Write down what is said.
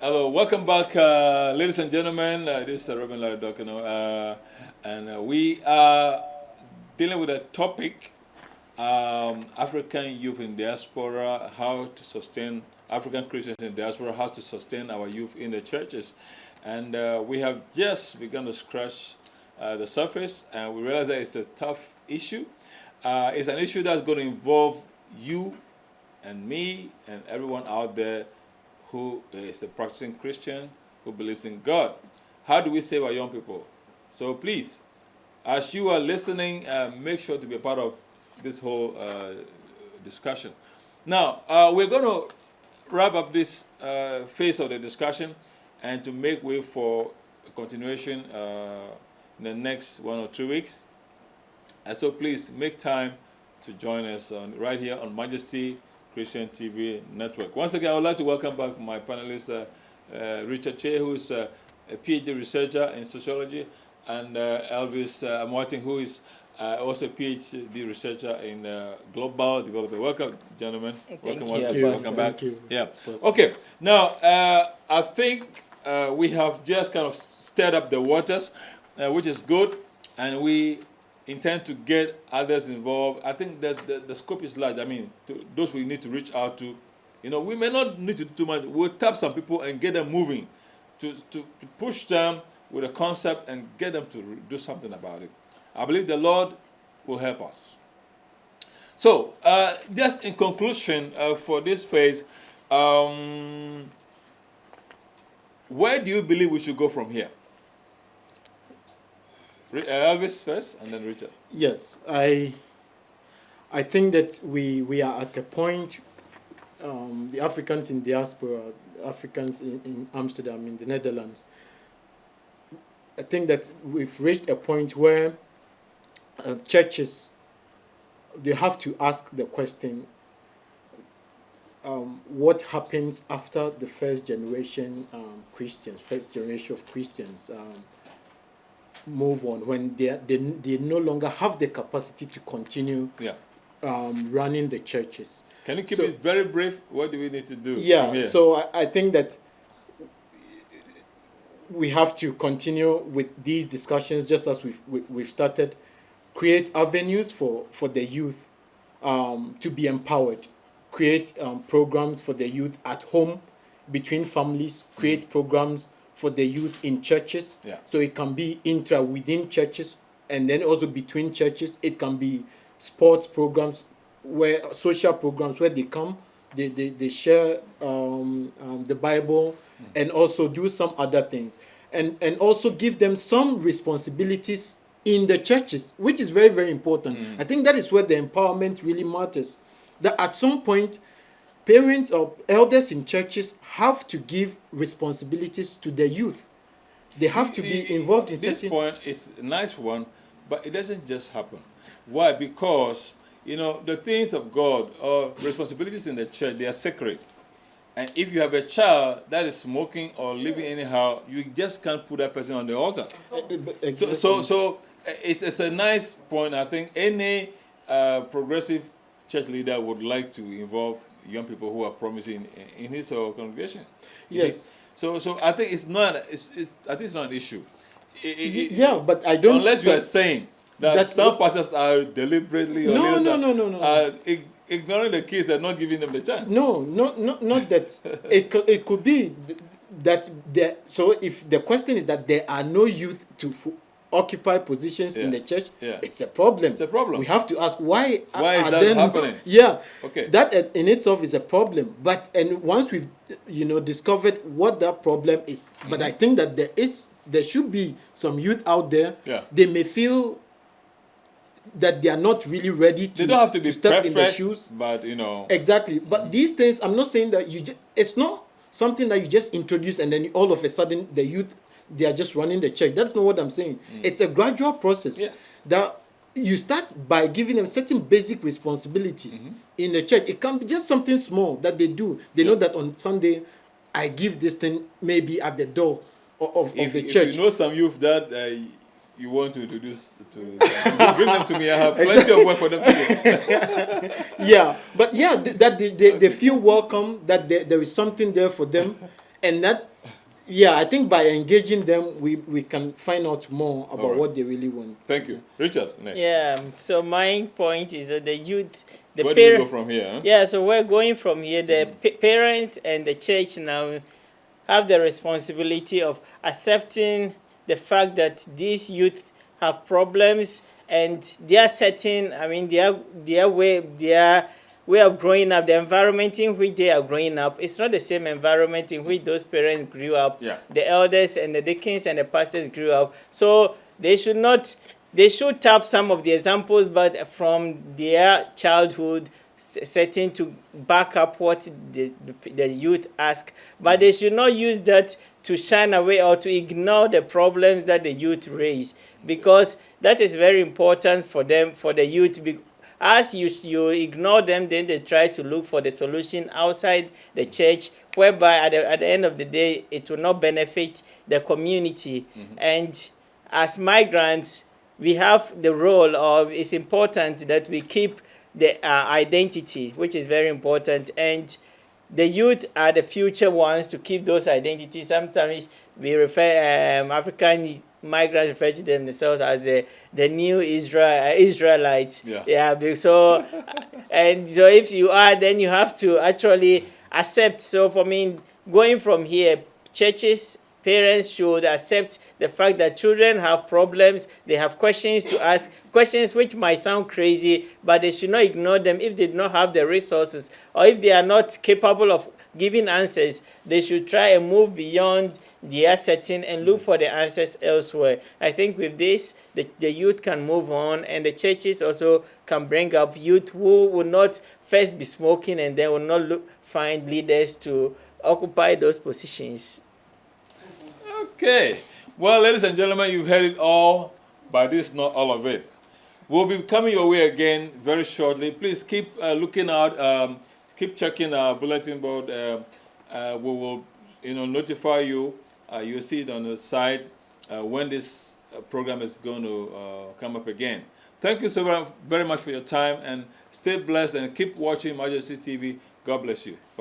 Hello, welcome back, ladies and gentlemen. This is Robin Larry Dokino, and we are dealing with a topic: African youth in diaspora, how to sustain African Christians in diaspora, how to sustain our youth in the churches, and we have just begun to scratch the surface, and we realize that it's a tough issue. It's an issue that's going to involve you and me and everyone out there who is a practicing Christian who believes in God. How do we save our young people? So please, as you are listening, make sure to be a part of this whole discussion. Now, we're going to wrap up this phase of the discussion and to make way for a continuation in the next 1 or 2 weeks. And so please make time to join us right here on Majesty Christian TV Network. Once again, I would like to welcome back my panelist, Richard Che, who is a PhD researcher in sociology, and Elvis Martin, who is also a PhD researcher in global development. Welcome, gentlemen. Welcome once again. Welcome back. Thank you. Yeah. Okay. Now, I think we have just kind of stirred up the waters, which is good, and we intend to get others involved. I think that the scope is large. I mean, those we need to reach out to. You know, we may not need to do too much. We'll tap some people and get them moving to push them with a concept and get them to do something about it. I believe the Lord will help us. So, just in conclusion for this phase, where do you believe we should go from here? Elvis first, and then Richard. Yes, I think that we are at a point. The Africans in diaspora, Africans in Amsterdam, in the Netherlands. I think that we've reached a point where churches, they have to ask the question: what happens after the first generation of Christians? Move on when they no longer have the capacity to continue running the churches. Can you keep it very brief? What do we need to do? So I think that we have to continue with these discussions just as we've started. Create avenues for the youth to be empowered. Create programs for the youth at home, between families. Create programs for the youth in churches. So it can be within churches, and then also between churches. It can be sports programs, social programs where they come, they share the Bible, and also do some other things, and also give them some responsibilities in the churches, which is very, very important. I think that is where the empowerment really matters. That at some point, parents or elders in churches have to give responsibilities to the youth. They have to be involved in this point is a nice one, but it doesn't just happen. Why? Because, you know, the things of God or responsibilities in the church, they are sacred. And if you have a child that is smoking or living anyhow, you just can't put that person on the altar. Exactly. So it's a nice point. I think any progressive church leader would like to involve young people who are promising in his or her congregation. Yes. So I think it's not an issue. But I don't. Unless you are saying that some pastors are deliberately No. ignoring the kids and not giving them the chance. No, not that. It could be that there. So if the question is that there are no youth to occupy positions in the church, it's a problem. It's a problem. We have to ask why is that happening? Okay. That in itself is a problem. But once we've discovered what that problem is, but I think that there should be some youth out there. They may feel that they are not really ready to. They don't have to be step perfect, in the shoes. but Exactly. But these things, I'm not saying that it's not something that you just introduce and then all of a sudden the youth, they are just running the church. That's not what I'm saying. It's a gradual process. That you start by giving them certain basic responsibilities in the church. It can be just something small that they do. They know that on Sunday, I give this thing maybe at the door of the church. If you know some youth that you want to introduce to bring them to me, I have plenty of work for them to do. But that they feel welcome, that there is something there for them, and that Yeah, I think by engaging them, we can find out more about right. what they really want. Thank you. Richard, next. Yeah. So my point is that the youth, the Where do we go parent. from here? Huh? Yeah. So we're going from here. The parents and the church now have the responsibility of accepting the fact that these youth have problems, and they are certain. I mean, their way of growing up, the environment in which they are growing up, it's not the same environment in which those parents grew up. Yeah. The elders and the deacons and the pastors grew up. So they should not. They should tap some of the examples, but from their childhood, setting to back up what the youth ask, but they should not use that to shine away or to ignore the problems that the youth raise, because that is very important for them, for the youth. As you ignore them, then they try to look for the solution outside the church, whereby at the end of the day it will not benefit the community. And as migrants, we have the role of, it's important that we keep the identity, which is very important, and the youth are the future ones to keep those identities. Sometimes we refer African migrants refer to themselves as the new Israelites. Yeah. So and so if you are, then you have to actually accept. So for me, going from here, churches, parents should accept the fact that children have problems, they have questions to ask, questions which might sound crazy, but they should not ignore them. If they do not have the resources, or if they are not capable of giving answers, they should try and move beyond their setting and look for the answers elsewhere. I think with this, the youth can move on, and the churches also can bring up youth who will not first be smoking and then will not find leaders to occupy those positions. Okay. Well, ladies and gentlemen, you've heard it all, but this is not all of it. We'll be coming your way again very shortly. Please keep looking out. Keep checking our bulletin board. We will, notify you. You'll see it on the site when this program is going to come up again. Thank you so very much for your time, and stay blessed and keep watching Majesty TV. God bless you.